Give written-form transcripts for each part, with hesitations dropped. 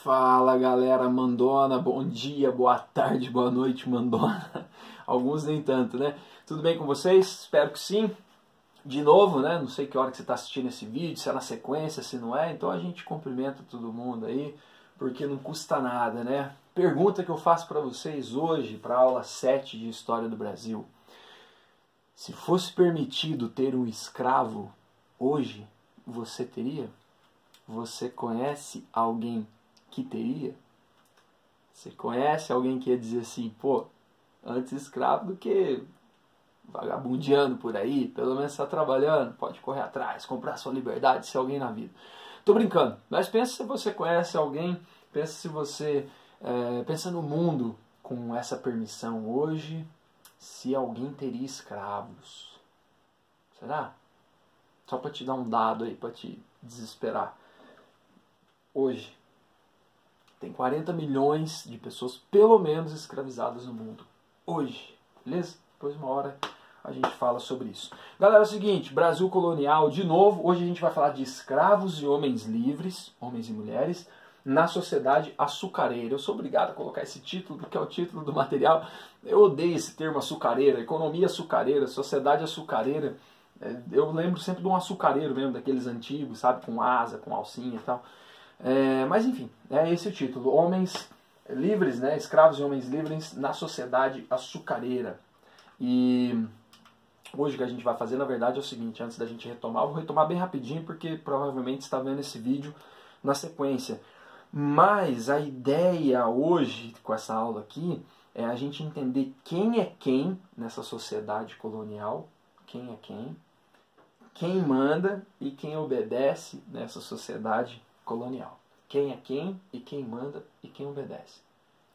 Fala galera mandona, bom dia, boa tarde, boa noite mandona. Alguns nem tanto, né? Tudo bem com vocês? Espero que sim. De novo, né? Não sei que hora que você está assistindo esse vídeo, se é na sequência, se não é. Então a gente cumprimenta todo mundo aí, porque não custa nada, né? Pergunta que eu faço para vocês hoje, para a aula 7 de História do Brasil. Se fosse permitido ter um escravo hoje, você teria? Você conhece alguém que teria? Você conhece alguém que ia dizer assim, pô, antes escravo do que vagabundeando por aí, pelo menos está trabalhando, pode correr atrás, comprar sua liberdade, ser alguém na vida. Tô brincando, mas pensa se você conhece alguém, pensa se você pensa no mundo com essa permissão hoje, se alguém teria escravos. Será? Só para te dar um dado aí, para te desesperar. Hoje, tem 40 milhões de pessoas, pelo menos, escravizadas no mundo. Hoje, beleza? Depois, uma hora, a gente fala sobre isso. Galera, é o seguinte, Brasil colonial, de novo, hoje a gente vai falar de escravos e homens livres, homens e mulheres, na sociedade açucareira. Eu sou obrigado a colocar esse título, porque é o título do material. Eu odeio esse termo açucareira, economia açucareira, sociedade açucareira. Eu lembro sempre de um açucareiro mesmo, daqueles antigos, sabe, com asa, com alcinha e tal. Mas enfim, é esse o título. Homens livres, né, escravos e homens livres na sociedade açucareira. E hoje o que a gente vai fazer, na verdade, é o seguinte, antes da gente retomar, eu vou retomar bem rapidinho, porque provavelmente você está vendo esse vídeo na sequência. Mas a ideia hoje, com essa aula aqui, é a gente entender quem é quem nessa sociedade colonial, quem é quem manda e quem obedece nessa sociedade colonial. Quem é quem e quem manda e quem obedece.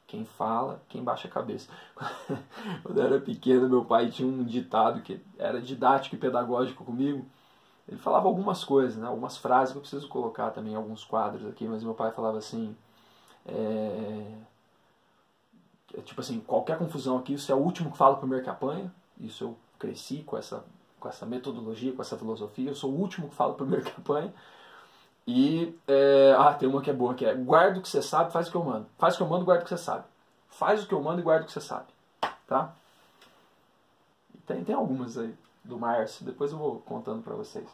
Quem fala, quem baixa a cabeça. Quando eu era pequeno, meu pai tinha um ditado que era didático e pedagógico comigo. Ele falava algumas coisas, né? Algumas frases que eu preciso colocar também em alguns quadros aqui, mas meu pai falava assim, tipo assim, qualquer confusão aqui, isso é o último que fala primeiro que apanha. Isso eu cresci com essa metodologia, com essa filosofia. Eu sou o último que fala primeiro que apanha. E, tem uma que é boa, que é guarda o que você sabe, faz o que eu mando. Faz o que eu mando, guarda o que você sabe. Faz o que eu mando e guarda o que você sabe. Tá? Tem algumas aí do Márcio, depois eu vou contando pra vocês.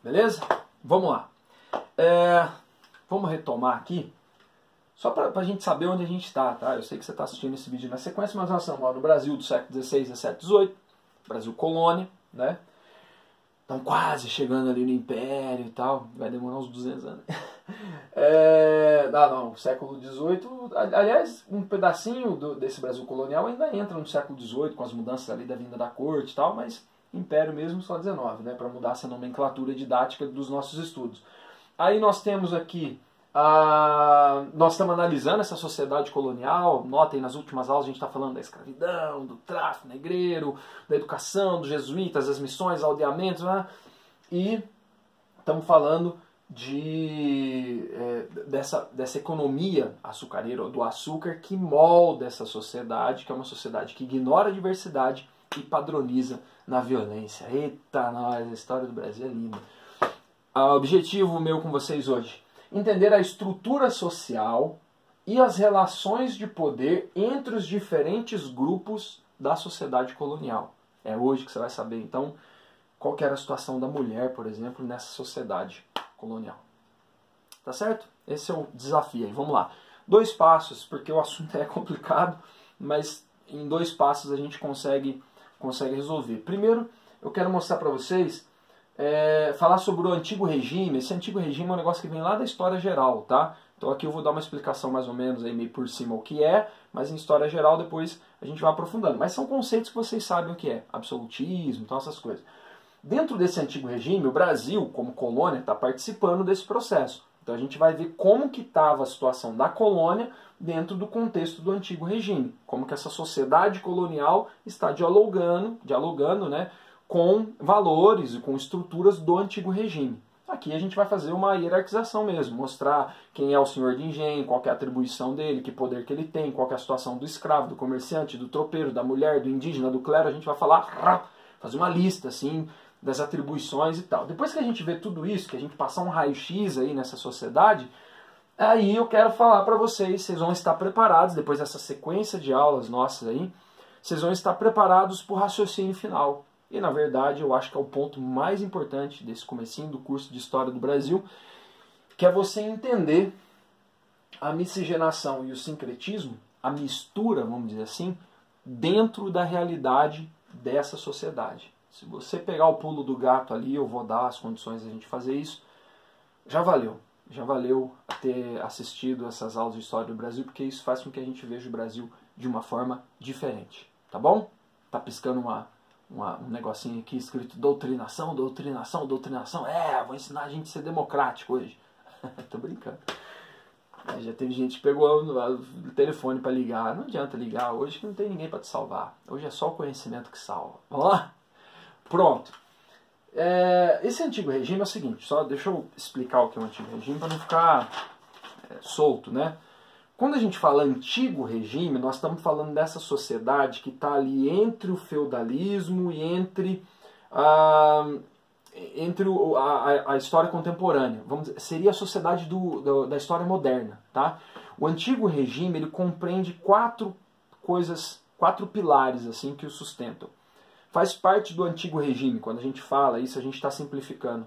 Beleza? Vamos lá. Vamos retomar aqui, só pra gente saber onde a gente está, tá? Eu sei que você está assistindo esse vídeo na sequência, mas nós estamos lá no Brasil do século XVI, XVII, XVIII, Brasil colônia, né? Estão quase chegando ali no Império e tal. Vai demorar uns 200 anos. Século XVIII... Aliás, um pedacinho desse Brasil colonial ainda entra no século XVIII, com as mudanças ali da vinda da corte e tal, mas Império mesmo só XIX, né? Para mudar essa nomenclatura didática dos nossos estudos. Aí nós temos aqui... nós estamos analisando essa sociedade colonial. Notem, nas últimas aulas a gente está falando da escravidão, do tráfico negreiro, da educação, dos jesuítas, das missões, aldeamentos, né? E estamos falando dessa economia açucareira, do açúcar, que molda essa sociedade, que é uma sociedade que ignora a diversidade e padroniza na violência. Eita, nós, a história do Brasil é linda. O objetivo meu com vocês hoje: entender a estrutura social e as relações de poder entre os diferentes grupos da sociedade colonial. É hoje que você vai saber, então, qual que era a situação da mulher, por exemplo, nessa sociedade colonial. Tá certo? Esse é o desafio aí. Vamos lá. 2 passos, porque o assunto é complicado, mas em 2 passos a gente consegue resolver. Primeiro, eu quero mostrar para vocês falar sobre o Antigo Regime. Esse Antigo Regime é um negócio que vem lá da história geral, tá? Então aqui eu vou dar uma explicação mais ou menos aí meio por cima o que é, mas em história geral depois a gente vai aprofundando. Mas são conceitos que vocês sabem o que é, absolutismo, então essas coisas. Dentro desse Antigo Regime, o Brasil, como colônia, está participando desse processo. Então a gente vai ver como que estava a situação da colônia dentro do contexto do Antigo Regime. Como que essa sociedade colonial está dialogando, né, com valores e com estruturas do Antigo Regime. Aqui a gente vai fazer uma hierarquização mesmo, mostrar quem é o senhor de engenho, qual que é a atribuição dele, que poder que ele tem, qual que é a situação do escravo, do comerciante, do tropeiro, da mulher, do indígena, do clero. A gente vai falar, fazer uma lista assim, das atribuições e tal. Depois que a gente vê tudo isso, que a gente passar um raio-x aí nessa sociedade, aí eu quero falar para vocês, vocês vão estar preparados, depois dessa sequência de aulas nossas aí, vocês vão estar preparados para o raciocínio final. E na verdade eu acho que é o ponto mais importante desse comecinho do curso de História do Brasil, que é você entender a miscigenação e o sincretismo, a mistura, vamos dizer assim, dentro da realidade dessa sociedade. Se você pegar o pulo do gato ali, eu vou dar as condições de a gente fazer isso, já valeu. Já valeu ter assistido essas aulas de História do Brasil, porque isso faz com que a gente veja o Brasil de uma forma diferente. Tá bom? Tá piscando um negocinho aqui escrito doutrinação, doutrinação, doutrinação. Vou ensinar a gente a ser democrático hoje. Tô brincando. Já teve gente que pegou o telefone para ligar. Não adianta ligar hoje que não tem ninguém para te salvar. Hoje é só o conhecimento que salva. Vamos lá? Pronto. Esse antigo regime é o seguinte, só deixa eu explicar o que é o antigo regime para não ficar solto, né? Quando a gente fala antigo regime, nós estamos falando dessa sociedade que está ali entre o feudalismo e entre a história contemporânea. Vamos dizer, seria a sociedade da história moderna, tá? O antigo regime ele compreende quatro pilares assim que o sustentam. Faz parte do antigo regime, quando a gente fala isso, a gente está simplificando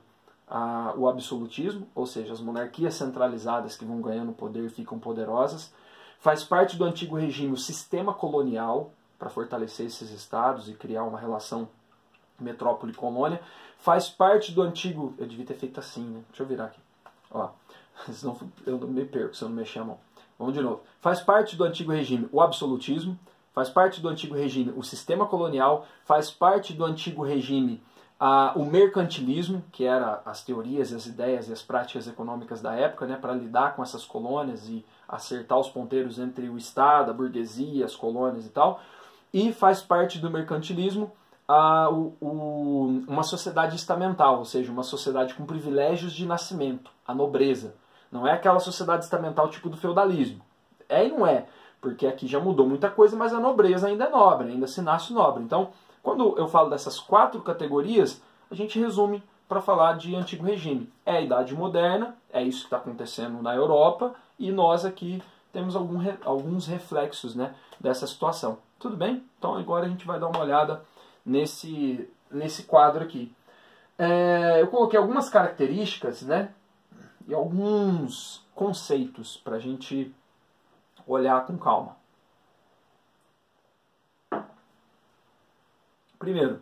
o absolutismo, ou seja, as monarquias centralizadas que vão ganhando poder ficam poderosas. Faz parte do antigo regime o sistema colonial, para fortalecer esses estados e criar uma relação metrópole-colônia. Faz parte do antigo... Eu devia ter feito assim, né? Deixa eu virar aqui. Ó, senão eu me perco se eu não mexer a mão. Vamos de novo. Faz parte do antigo regime o absolutismo. Faz parte do antigo regime o sistema colonial. Faz parte do antigo regime o mercantilismo, que era as teorias, as ideias e as práticas econômicas da época, né, para lidar com essas colônias e acertar os ponteiros entre o Estado, a burguesia, as colônias e tal. E faz parte do mercantilismo uma sociedade estamental, ou seja, uma sociedade com privilégios de nascimento, a nobreza. Não é aquela sociedade estamental tipo do feudalismo. E não é, porque aqui já mudou muita coisa, mas a nobreza ainda é nobre, ainda se nasce nobre. Então, quando eu falo dessas quatro categorias, a gente resume para falar de antigo regime. É a Idade Moderna, é isso que está acontecendo na Europa, e nós aqui temos alguns reflexos, né, dessa situação. Tudo bem? Então agora a gente vai dar uma olhada nesse quadro aqui. Eu coloquei algumas características, né, e alguns conceitos para a gente olhar com calma. Primeiro,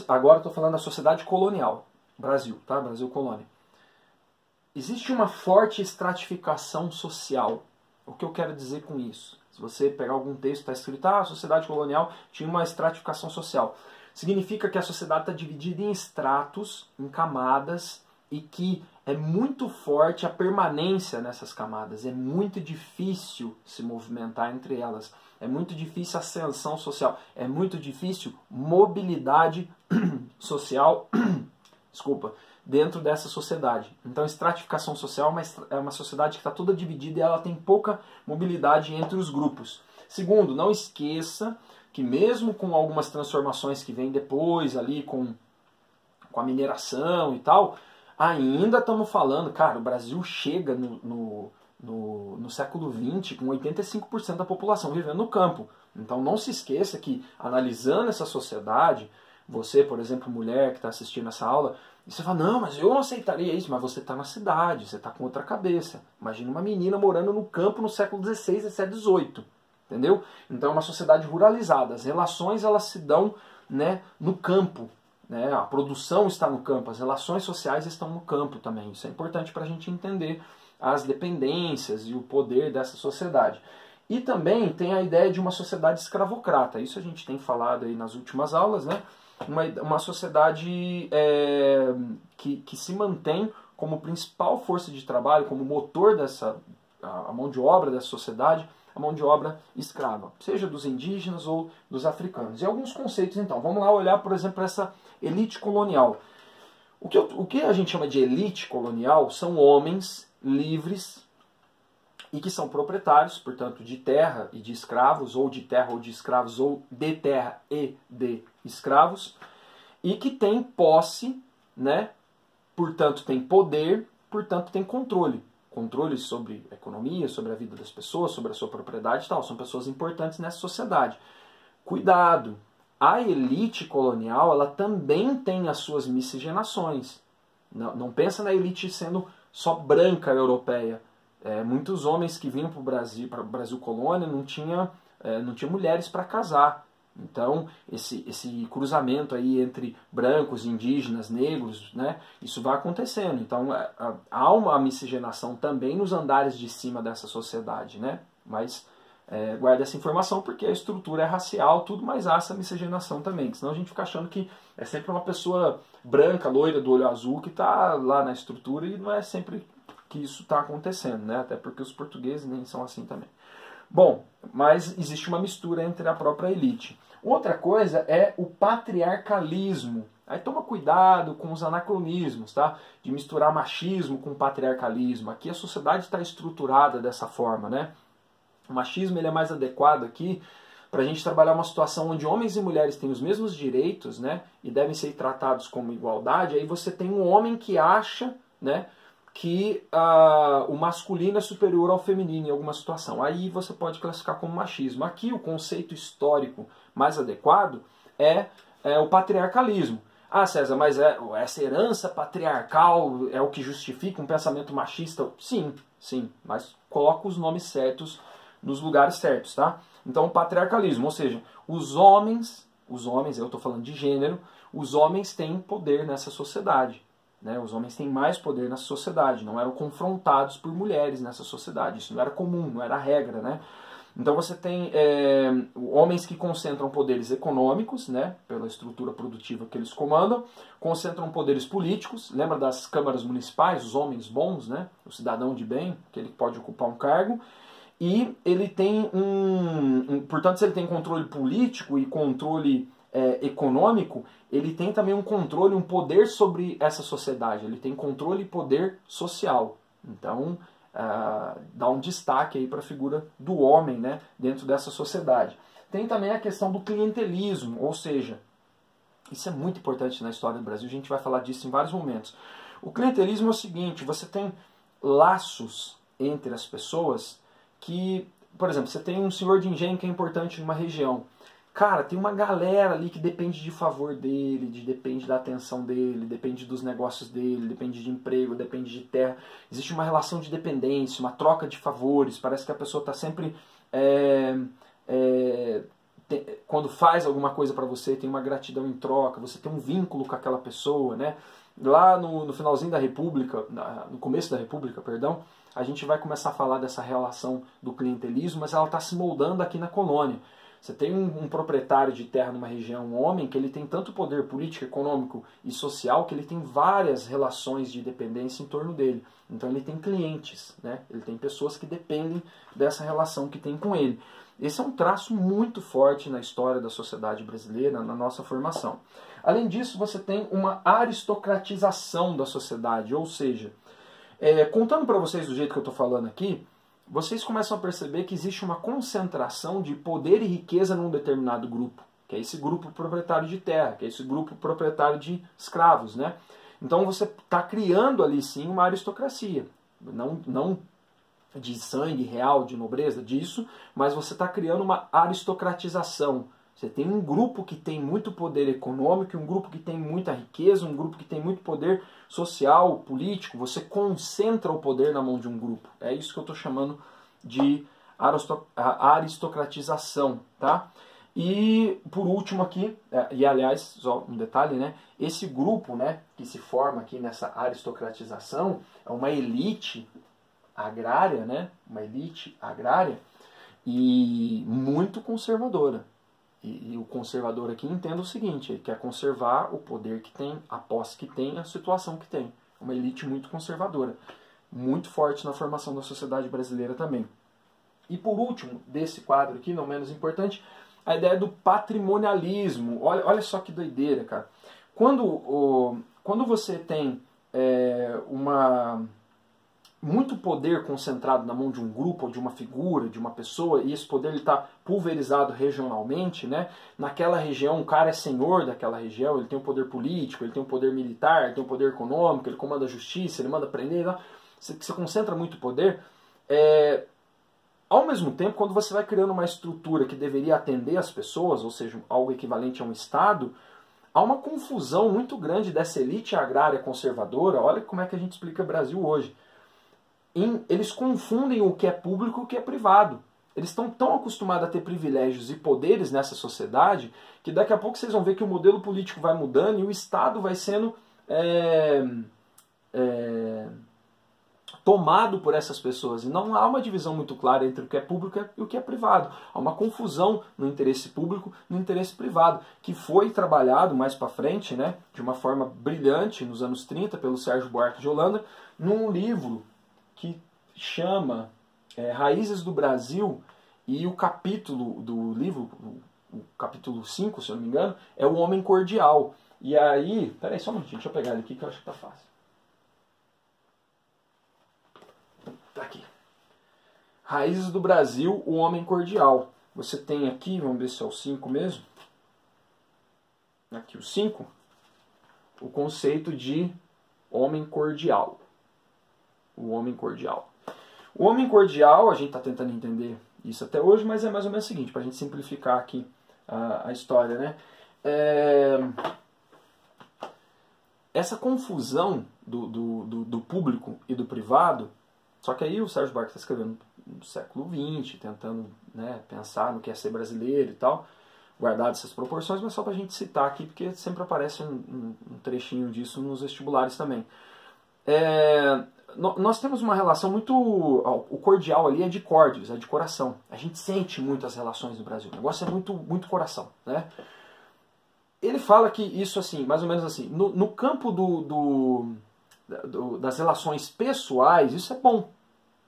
agora estou falando da sociedade colonial, Brasil, tá? Brasil colônia. Existe uma forte estratificação social. O que eu quero dizer com isso? Se você pegar algum texto, está escrito, a sociedade colonial tinha uma estratificação social. Significa que a sociedade está dividida em estratos, em camadas, e que é muito forte a permanência nessas camadas. É muito difícil se movimentar entre elas. É muito difícil a ascensão social. É muito difícil mobilidade social dentro dessa sociedade. Então, estratificação social é uma sociedade que está toda dividida e ela tem pouca mobilidade entre os grupos. Segundo, não esqueça que mesmo com algumas transformações que vêm depois ali com a mineração e tal, ainda estamos falando, cara, o Brasil chega no século XX com 85% da população vivendo no campo. Então não se esqueça que, analisando essa sociedade, você, por exemplo, mulher que está assistindo essa aula, e você fala, não, mas eu não aceitaria isso, mas você está na cidade, você está com outra cabeça. Imagina uma menina morando no campo no século XVI, XVII, XVIII. Entendeu? Então é uma sociedade ruralizada. As relações elas se dão, né, no campo. Né? A produção está no campo, as relações sociais estão no campo também. Isso é importante para a gente entender as dependências e o poder dessa sociedade. E também tem a ideia de uma sociedade escravocrata. Isso a gente tem falado aí nas últimas aulas, né? Uma sociedade que se mantém como principal força de trabalho, como motor a mão de obra dessa sociedade, a mão de obra escrava, seja dos indígenas ou dos africanos. E alguns conceitos, então. Vamos lá olhar, por exemplo, essa elite colonial. O que a gente chama de elite colonial são homens livres e que são proprietários, portanto, de terra e de escravos, ou de terra ou de escravos, ou de terra e de escravos, e que tem posse, né? Portanto tem poder, portanto tem controle. Controle sobre a economia, sobre a vida das pessoas, sobre a sua propriedade e tal. São pessoas importantes nessa sociedade. Cuidado! A elite colonial, ela também tem as suas miscigenações. Não pensa na elite sendo só branca europeia. Muitos homens que vinham para o Brasil colônia não tinha mulheres para casar. Então, esse cruzamento aí entre brancos, indígenas, negros, né, isso vai acontecendo. Então, há uma miscigenação também nos andares de cima dessa sociedade, né? Mas guarda essa informação porque a estrutura é racial, tudo, mas há essa miscigenação também. Senão a gente fica achando que é sempre uma pessoa branca, loira, do olho azul que está lá na estrutura e não é sempre que isso está acontecendo, né? Até porque os portugueses nem são assim também. Bom, mas existe uma mistura entre a própria elite. Outra coisa é o patriarcalismo. Aí toma cuidado com os anacronismos, tá? De misturar machismo com patriarcalismo. Aqui a sociedade está estruturada dessa forma, né? O machismo ele é mais adequado aqui para a gente trabalhar uma situação onde homens e mulheres têm os mesmos direitos, né? E devem ser tratados como igualdade. Aí você tem um homem que acha, né? Que o masculino é superior ao feminino em alguma situação. Aí você pode classificar como machismo. Aqui o conceito histórico mais adequado é o patriarcalismo. Ah, César, mas essa herança patriarcal é o que justifica um pensamento machista? Sim, sim, mas coloca os nomes certos nos lugares certos, tá? Então o patriarcalismo, ou seja, os homens, eu estou falando de gênero, os homens têm poder nessa sociedade. Né? Os homens têm mais poder nessa sociedade, não eram confrontados por mulheres nessa sociedade, isso não era comum, não era regra, né? Então você tem homens que concentram poderes econômicos, né, pela estrutura produtiva que eles comandam, concentram poderes políticos, lembra das câmaras municipais, os homens bons, né, o cidadão de bem, que ele pode ocupar um cargo, e ele tem portanto, se ele tem controle político e controle econômico, ele tem também um controle, um poder sobre essa sociedade. Ele tem controle e poder social. Então, dá um destaque aí para a figura do homem, né, dentro dessa sociedade. Tem também a questão do clientelismo, ou seja, isso é muito importante na história do Brasil, a gente vai falar disso em vários momentos. O clientelismo é o seguinte, você tem laços entre as pessoas que, por exemplo, você tem um senhor de engenho que é importante numa região. Cara, tem uma galera ali que depende de favor dele, depende da atenção dele, depende dos negócios dele, depende de emprego, depende de terra. Existe uma relação de dependência, uma troca de favores. Parece que a pessoa está sempre... quando faz alguma coisa para você, tem uma gratidão em troca, você tem um vínculo com aquela pessoa, né? Lá no finalzinho da República, no começo da República, perdão, a gente vai começar a falar dessa relação do clientelismo, mas ela está se moldando aqui na colônia. Você tem um proprietário de terra numa região, um homem, que ele tem tanto poder político, econômico e social, que ele tem várias relações de dependência em torno dele. Então ele tem clientes, né? Ele tem pessoas que dependem dessa relação que tem com ele. Esse é um traço muito forte na história da sociedade brasileira, na nossa formação. Além disso, você tem uma aristocratização da sociedade, ou seja, contando para vocês do jeito que eu estou falando aqui, vocês começam a perceber que existe uma concentração de poder e riqueza num determinado grupo, que é esse grupo proprietário de terra, que é esse grupo proprietário de escravos, né? Então você está criando ali sim uma aristocracia, não de sangue real, de nobreza, disso, mas você está criando uma aristocratização. Você tem um grupo que tem muito poder econômico, um grupo que tem muita riqueza, um grupo que tem muito poder social, político. Você concentra o poder na mão de um grupo. É isso que eu estou chamando de aristocratização, tá? E por último aqui, e aliás, só um detalhe, né? Esse grupo, né, que se forma aqui nessa aristocratização é uma elite agrária, né? Uma elite agrária e muito conservadora. E o conservador aqui entende o seguinte, ele quer conservar o poder que tem, a posse que tem, a situação que tem. Uma elite muito conservadora, muito forte na formação da sociedade brasileira também. E por último, desse quadro aqui, não menos importante, a ideia do patrimonialismo. Olha só que doideira, cara. Quando você tem muito poder concentrado na mão de um grupo, ou de uma figura, de uma pessoa, e esse poder está pulverizado regionalmente, né? Naquela região, o cara é senhor daquela região, ele tem o poder político, ele tem o poder militar, ele tem o poder econômico, ele comanda a justiça, ele manda prender, né? Você concentra muito poder. Ao mesmo tempo, quando você vai criando uma estrutura que deveria atender as pessoas, ou seja, algo equivalente a um Estado, há uma confusão muito grande dessa elite agrária conservadora. Olha como é que a gente explica o Brasil hoje. Eles confundem o que é público e o que é privado. Eles estão tão acostumados a ter privilégios e poderes nessa sociedade que daqui a pouco vocês vão ver que o modelo político vai mudando e o Estado vai sendo tomado por essas pessoas. E não há uma divisão muito clara entre o que é público e o que é privado. Há uma confusão no interesse público e no interesse privado, que foi trabalhado mais para frente, né, de uma forma brilhante nos anos 30 pelo Sérgio Buarque de Holanda, num livro que chama Raízes do Brasil, e o capítulo do livro, o capítulo 5, se eu não me engano, é o Homem Cordial. E aí, peraí só um minutinho, deixa eu pegar ele aqui que eu acho que tá fácil. Tá aqui. Raízes do Brasil, o Homem Cordial. Você tem aqui, vamos ver se é o 5 mesmo. Aqui o 5, o conceito de homem cordial. O homem cordial. O homem cordial, a gente está tentando entender isso até hoje, mas é mais ou menos o seguinte, para a gente simplificar aqui a história, né? Essa confusão do público e do privado, só que aí o Sérgio Buarque está escrevendo no século XX, tentando, né, pensar no que é ser brasileiro e tal, guardado essas proporções, mas só para a gente citar aqui, porque sempre aparece um trechinho disso nos vestibulares também. Nós temos uma relação muito... O cordial ali é de cordios, é de coração. A gente sente muito as relações no Brasil. O negócio é muito, muito coração, né? Ele fala que isso, assim, mais ou menos assim, no campo das relações pessoais, isso é bom.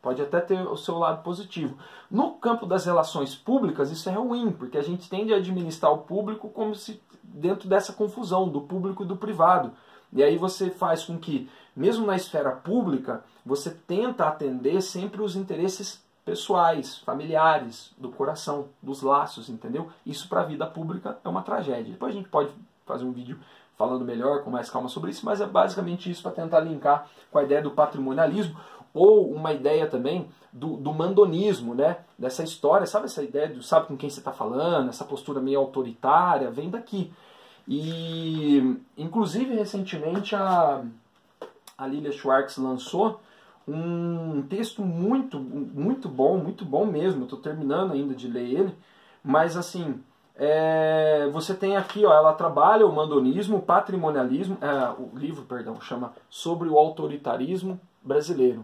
Pode até ter o seu lado positivo. No campo das relações públicas, isso é ruim, porque a gente tende a administrar o público como se dentro dessa confusão do público e do privado. E aí você faz com que, mesmo na esfera pública, você tenta atender sempre os interesses pessoais, familiares, do coração, dos laços, entendeu? Isso para a vida pública é uma tragédia. Depois a gente pode fazer um vídeo falando melhor, com mais calma sobre isso, mas é basicamente isso para tentar linkar com a ideia do patrimonialismo, ou uma ideia também do mandonismo, né? Dessa história, sabe essa ideia do sabe com quem você está falando, essa postura meio autoritária, vem daqui. E, inclusive, recentemente a Lilia Schwartz lançou um texto muito bom mesmo. Estou terminando ainda de ler ele, mas assim, você tem aqui, ó, ela trabalha o mandonismo, o patrimonialismo, o livro, perdão, chama Sobre o Autoritarismo Brasileiro.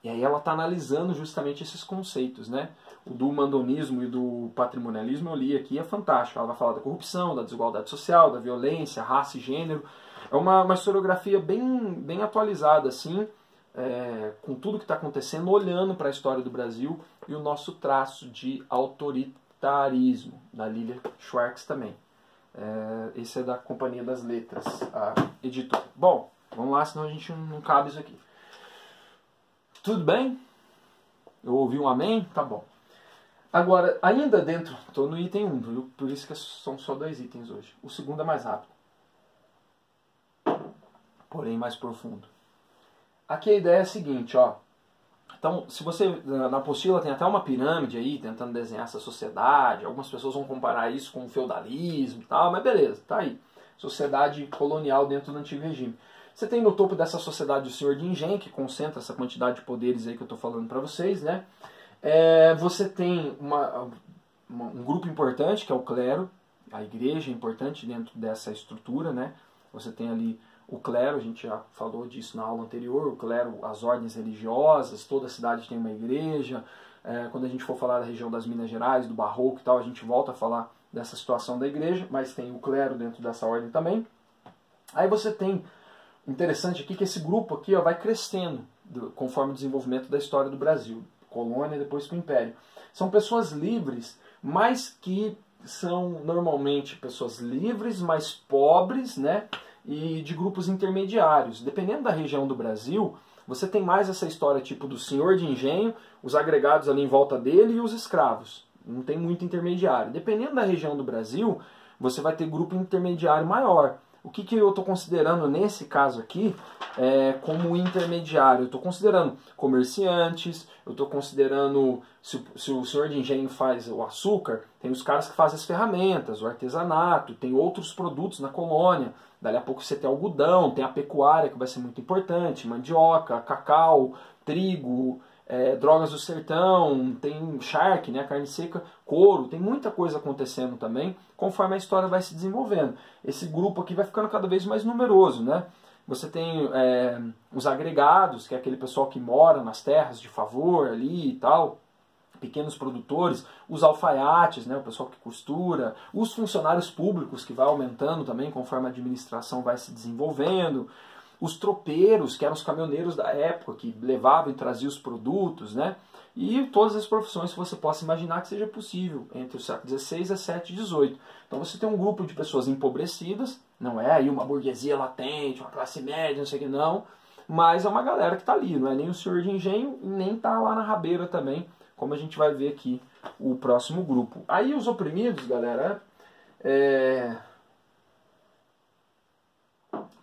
E aí ela está analisando justamente esses conceitos, né? O do mandonismo e do patrimonialismo eu li aqui, é fantástico. Ela vai falar da corrupção, da desigualdade social, da violência, raça e gênero. É uma historiografia bem atualizada, assim, com tudo que está acontecendo, olhando para a história do Brasil e o nosso traço de autoritarismo, da Lilia Schwartz também. Esse é da Companhia das Letras, a editora. Bom, vamos lá, senão a gente não cabe isso aqui. Tudo bem? Eu ouvi um amém? Tá bom. Agora, ainda dentro, estou no item 1, viu? Por isso que são só 2 itens hoje. O segundo é mais rápido, porém mais profundo. Aqui a ideia é a seguinte, ó. Então, se você, na apostila tem até uma pirâmide aí, tentando desenhar essa sociedade, algumas pessoas vão comparar isso com o feudalismo e tal, mas beleza, tá aí. Sociedade colonial dentro do antigo regime. Você tem no topo dessa sociedade o senhor de engenho, que concentra essa quantidade de poderes aí que eu estou falando para vocês, né? Você tem um grupo importante, que é o clero, a igreja é importante dentro dessa estrutura, né? Você tem ali o clero, a gente já falou disso na aula anterior, o clero, as ordens religiosas, toda cidade tem uma igreja. Quando a gente for falar da região das Minas Gerais, do Barroco e tal, a gente volta a falar dessa situação da igreja, mas tem o clero dentro dessa ordem também. Aí você tem, interessante aqui, que esse grupo aqui, ó, vai crescendo conforme o desenvolvimento da história do Brasil, colônia e depois para o Império. São pessoas livres, mas que são normalmente pessoas livres, mais pobres, né? E de grupos intermediários. Dependendo da região do Brasil, você tem mais essa história tipo do senhor de engenho, os agregados ali em volta dele e os escravos. Não tem muito intermediário. Dependendo da região do Brasil, você vai ter grupo intermediário maior. O que eu estou considerando nesse caso aqui como intermediário? Eu estou considerando comerciantes, eu estou considerando, se o senhor de engenho faz o açúcar, tem os caras que fazem as ferramentas, o artesanato, tem outros produtos na colônia. Dali a pouco você tem algodão, tem a pecuária que vai ser muito importante, mandioca, cacau, trigo, drogas do sertão, tem charque, né, carne seca, couro, tem muita coisa acontecendo também, conforme a história vai se desenvolvendo. Esse grupo aqui vai ficando cada vez mais numeroso, né? Você tem os agregados, que é aquele pessoal que mora nas terras de favor ali e tal, pequenos produtores, os alfaiates, né, o pessoal que costura, os funcionários públicos, que vai aumentando também conforme a administração vai se desenvolvendo, os tropeiros, que eram os caminhoneiros da época, que levavam e traziam os produtos, né? E todas as profissões que você possa imaginar que seja possível entre o século XVI, XVII e XVIII. Então você tem um grupo de pessoas empobrecidas, não é aí uma burguesia latente, uma classe média, não sei o que, não, mas é uma galera que está ali, não é nem o senhor de engenho, nem está lá na rabeira também, como a gente vai ver aqui o próximo grupo. Aí os oprimidos, galera,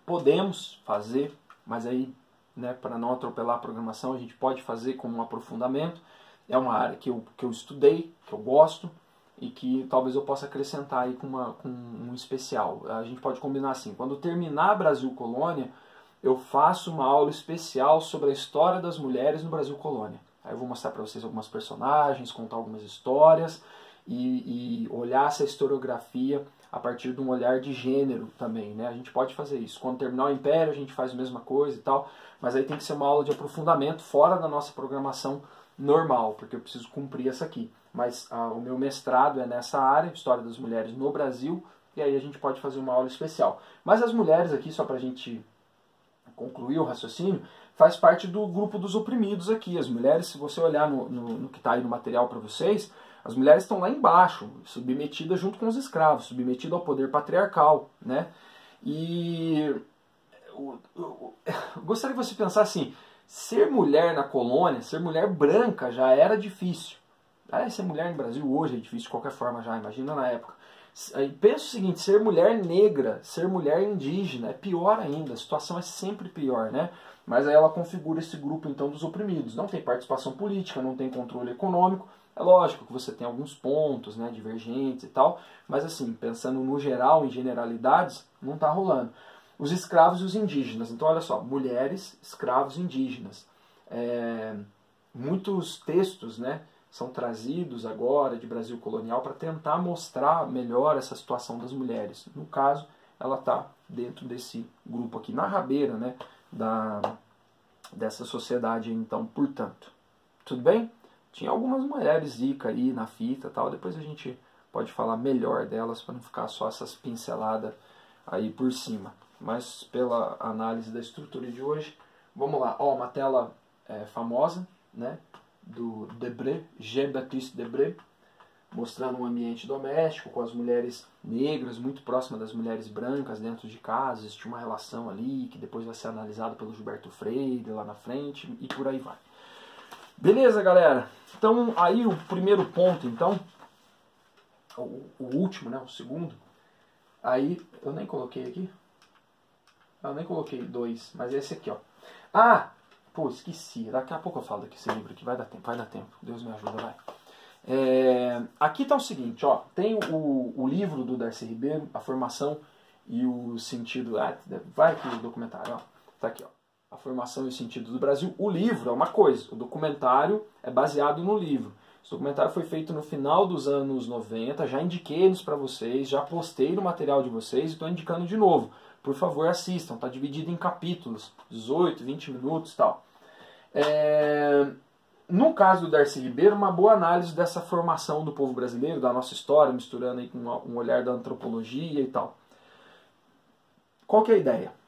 podemos fazer, mas aí, né, para não atropelar a programação, a gente pode fazer como um aprofundamento. É uma área que eu estudei, que eu gosto, e que talvez eu possa acrescentar aí com um especial. A gente pode combinar assim, quando terminar Brasil Colônia, eu faço uma aula especial sobre a história das mulheres no Brasil Colônia. Aí eu vou mostrar para vocês algumas personagens, contar algumas histórias e olhar essa historiografia a partir de um olhar de gênero também, né? A gente pode fazer isso. Quando terminar o Império, a gente faz a mesma coisa e tal, mas aí tem que ser uma aula de aprofundamento fora da nossa programação normal, porque eu preciso cumprir essa aqui. Mas o meu mestrado é nessa área, História das Mulheres no Brasil, e aí a gente pode fazer uma aula especial. Mas as mulheres aqui, só para a gente concluir o raciocínio, faz parte do grupo dos oprimidos aqui. As mulheres, se você olhar no que está aí no material para vocês, as mulheres estão lá embaixo, submetidas junto com os escravos, submetidas ao poder patriarcal, né? E eu gostaria que você pensasse assim, ser mulher na colônia, ser mulher branca já era difícil. Ser mulher no Brasil hoje é difícil de qualquer forma já, imagina na época. Pensa o seguinte, ser mulher negra, ser mulher indígena é pior ainda, a situação é sempre pior, né? Mas aí ela configura esse grupo então dos oprimidos. Não tem participação política, não tem controle econômico. É lógico que você tem alguns pontos, né, divergentes e tal, mas assim, pensando no geral, em generalidades, não está rolando. Os escravos e os indígenas. Então olha só, mulheres, escravos e indígenas. Muitos textos, né, são trazidos agora de Brasil colonial para tentar mostrar melhor essa situação das mulheres. No caso, ela está dentro desse grupo aqui, na rabeira, né, dessa sociedade, então, portanto. Tudo bem? Tinha algumas mulheres zica aí na fita e tal, depois a gente pode falar melhor delas para não ficar só essas pinceladas aí por cima. Mas pela análise da estrutura de hoje, vamos lá. Ó, uma tela famosa, né, do Debré, Jean-Baptiste Debré, mostrando um ambiente doméstico com as mulheres negras, muito próxima das mulheres brancas dentro de casa. Existe uma relação ali que depois vai ser analisada pelo Gilberto Freire lá na frente e por aí vai. Beleza, galera? Então, aí o primeiro ponto, então, o último, né, o segundo, aí, eu nem coloquei aqui, eu nem coloquei 2, mas esse aqui, ó. Ah, pô, esqueci, daqui a pouco eu falo desse livro aqui, vai dar tempo, Deus me ajuda, vai. Aqui tá o seguinte, ó, tem o livro do Darcy Ribeiro, A Formação e o Sentido, vai aqui o documentário, ó, tá aqui, ó. A Formação e o Sentido do Brasil. O livro é uma coisa, o documentário é baseado no livro. Esse documentário foi feito no final dos anos 90, já indiquei eles para vocês, já postei no material de vocês e estou indicando de novo. Por favor, assistam, está dividido em capítulos, 18, 20 minutos e tal. No caso do Darcy Ribeiro, uma boa análise dessa formação do povo brasileiro, da nossa história, misturando aí com um olhar da antropologia e tal. Qual que é a ideia?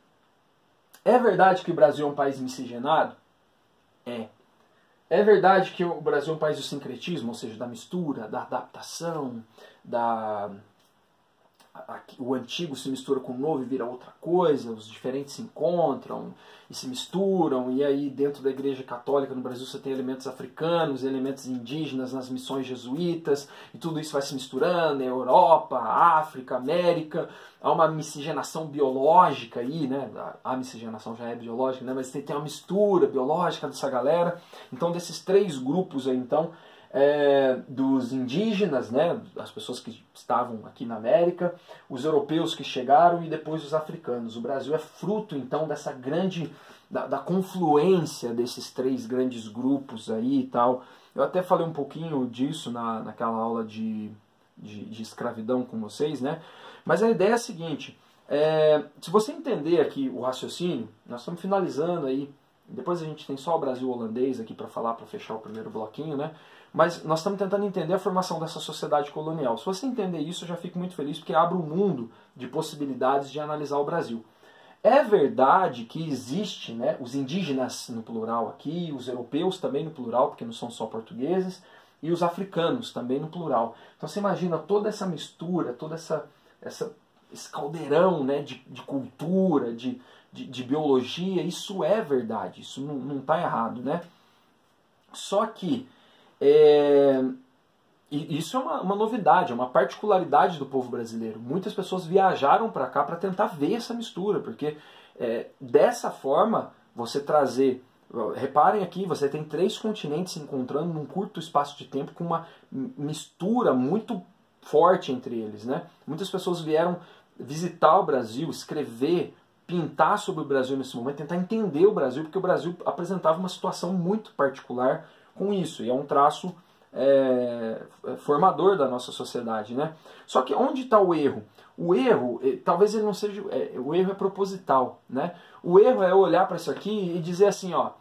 É verdade que o Brasil é um país miscigenado? É verdade que o Brasil é um país do sincretismo, ou seja, da mistura, da adaptação, o antigo se mistura com o novo e vira outra coisa, os diferentes se encontram e se misturam, e aí dentro da Igreja Católica no Brasil você tem elementos africanos, elementos indígenas nas missões jesuítas, e tudo isso vai se misturando, Europa, África, América, há uma miscigenação biológica aí, né? A miscigenação já é biológica, né? Mas tem uma mistura biológica dessa galera. Então desses três grupos aí, então, dos indígenas, né, as pessoas que estavam aqui na América, os europeus que chegaram e depois os africanos. O Brasil é fruto então dessa grande, da confluência desses três grandes grupos aí e tal. Eu até falei um pouquinho disso naquela aula de escravidão com vocês, né? Mas a ideia é a seguinte, se você entender aqui o raciocínio, nós estamos finalizando aí, depois a gente tem só o Brasil holandês aqui para falar, para fechar o primeiro bloquinho, né? Mas nós estamos tentando entender a formação dessa sociedade colonial. Se você entender isso, eu já fico muito feliz, porque abre um mundo de possibilidades de analisar o Brasil. É verdade que existe, né, os indígenas no plural aqui, os europeus também no plural, porque não são só portugueses, e os africanos também no plural. Então você imagina toda essa mistura, toda esse caldeirão, né, de cultura, de biologia, isso é verdade, isso não está errado, né? Só que e isso é uma novidade, é uma particularidade do povo brasileiro. Muitas pessoas viajaram para cá para tentar ver essa mistura, porque dessa forma você trazer... Reparem aqui, você tem 3 continentes se encontrando num curto espaço de tempo com uma mistura muito forte entre eles, né? Muitas pessoas vieram visitar o Brasil, escrever, pintar sobre o Brasil nesse momento, tentar entender o Brasil, porque o Brasil apresentava uma situação muito particular com isso, e é um traço formador da nossa sociedade, né? Só que onde está o erro? O erro, talvez ele não seja... o erro é proposital, né? O erro é olhar para isso aqui e dizer assim, ó,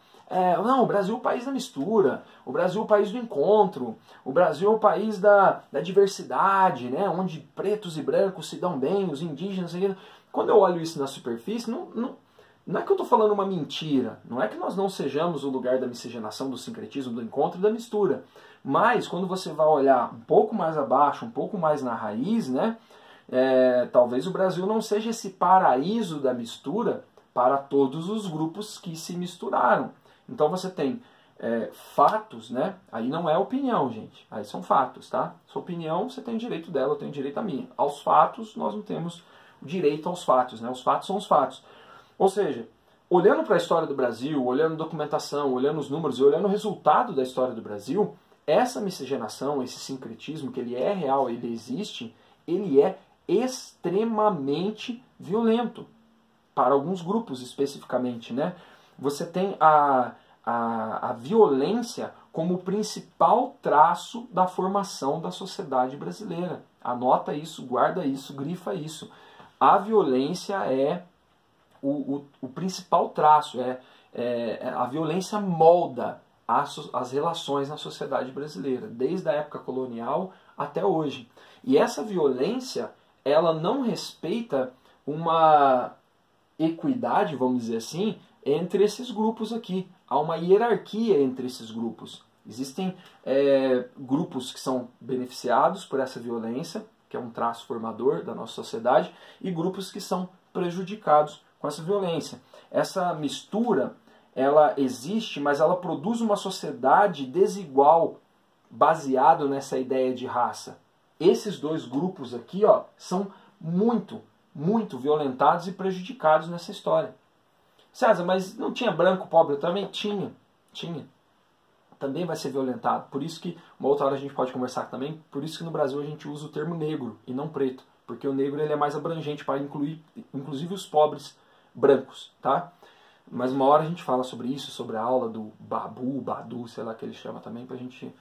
não, o Brasil é o país da mistura, o Brasil é o país do encontro, o Brasil é o país da diversidade, né? Onde pretos e brancos se dão bem, os indígenas... Quando eu olho isso na superfície, não é que eu estou falando uma mentira, não é que nós não sejamos o lugar da miscigenação, do sincretismo, do encontro e da mistura. Mas quando você vai olhar um pouco mais abaixo, um pouco mais na raiz, né, talvez o Brasil não seja esse paraíso da mistura para todos os grupos que se misturaram. Então você tem fatos, né? Aí não é opinião, gente. Aí são fatos, tá? Sua opinião, você tem direito dela, eu tenho direito à minha. Aos fatos, nós não temos direito aos fatos, né? Os fatos são os fatos. Ou seja, olhando para a história do Brasil, olhando documentação, olhando os números e olhando o resultado da história do Brasil, essa miscigenação, esse sincretismo, que ele é real, ele existe, ele é extremamente violento. Para alguns grupos especificamente, né? Você tem a violência como o principal traço da formação da sociedade brasileira. Anota isso, guarda isso, grifa isso. A violência é o principal traço, a violência molda as relações na sociedade brasileira, desde a época colonial até hoje. E essa violência, ela não respeita uma equidade, vamos dizer assim, entre esses grupos aqui. Há uma hierarquia entre esses grupos. Existem grupos que são beneficiados por essa violência, que é um traço formador da nossa sociedade, e grupos que são prejudicados com essa violência. Essa mistura, ela existe, mas ela produz uma sociedade desigual, baseado nessa ideia de raça. Esses dois grupos aqui, ó, são muito violentados e prejudicados nessa história. César, mas não tinha branco pobre também? Tinha. Também vai ser violentado. Por isso que, uma outra hora a gente pode conversar também, por isso que no Brasil a gente usa o termo negro e não preto. Porque o negro ele é mais abrangente para incluir, inclusive, os pobres brancos, tá? Mas uma hora a gente fala sobre isso, sobre a aula do Babu, Badu, sei lá que ele chama também, para a gente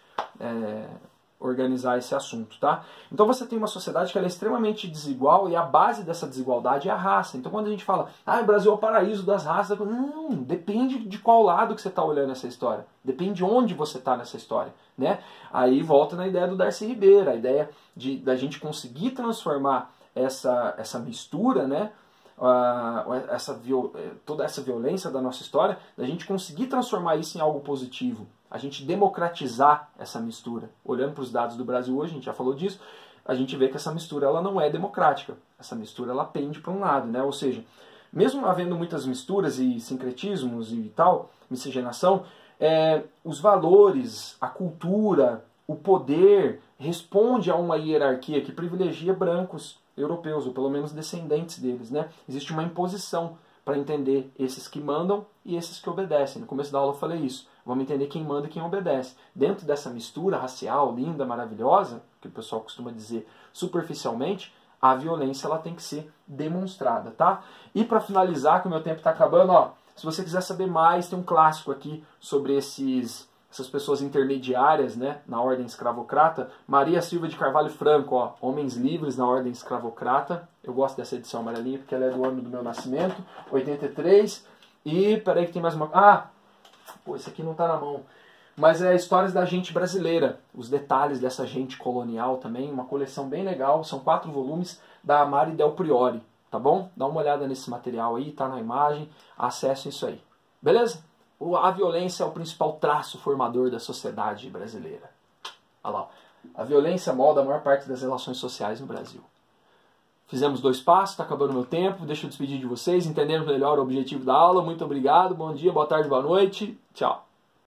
organizar esse assunto, tá? Então você tem uma sociedade que ela é extremamente desigual e a base dessa desigualdade é a raça. Então quando a gente fala, o Brasil é o paraíso das raças, não, depende de qual lado que você está olhando essa história. Depende de onde você está nessa história, né? Aí volta na ideia do Darcy Ribeiro, a ideia da gente conseguir transformar essa mistura, né? Toda essa violência da nossa história, da gente conseguir transformar isso em algo positivo, a gente democratizar essa mistura. Olhando para os dados do Brasil hoje, a gente já falou disso, a gente vê que essa mistura ela não é democrática. Essa mistura ela pende para um lado, né? Ou seja, mesmo havendo muitas misturas e sincretismos e tal, miscigenação, os valores, a cultura, o poder responde a uma hierarquia que privilegia brancos europeus, ou pelo menos descendentes deles, né? Existe uma imposição para entender esses que mandam e esses que obedecem. No começo da aula eu falei isso. Vamos entender quem manda e quem obedece. Dentro dessa mistura racial, linda, maravilhosa, que o pessoal costuma dizer superficialmente, a violência ela tem que ser demonstrada, tá? E para finalizar, que o meu tempo está acabando, ó, se você quiser saber mais, tem um clássico aqui sobre essas pessoas intermediárias, né, na ordem escravocrata. Maria Silva de Carvalho Franco, ó, Homens Livres na Ordem Escravocrata. Eu gosto dessa edição amarelinha porque ela é do ano do meu nascimento, 83. E, peraí que tem mais uma... Ah, pô, esse aqui não tá na mão. Mas é Histórias da Gente Brasileira, os detalhes dessa gente colonial também, uma coleção bem legal, são 4 volumes da Mari Del Priori, tá bom? Dá uma olhada nesse material aí, tá na imagem, acessem isso aí. Beleza? A violência é o principal traço formador da sociedade brasileira. Olha lá, a violência molda a maior parte das relações sociais no Brasil. Fizemos 2 passos, está acabando o meu tempo, deixa eu despedir de vocês, entendendo melhor o objetivo da aula. Muito obrigado, bom dia, boa tarde, boa noite, tchau.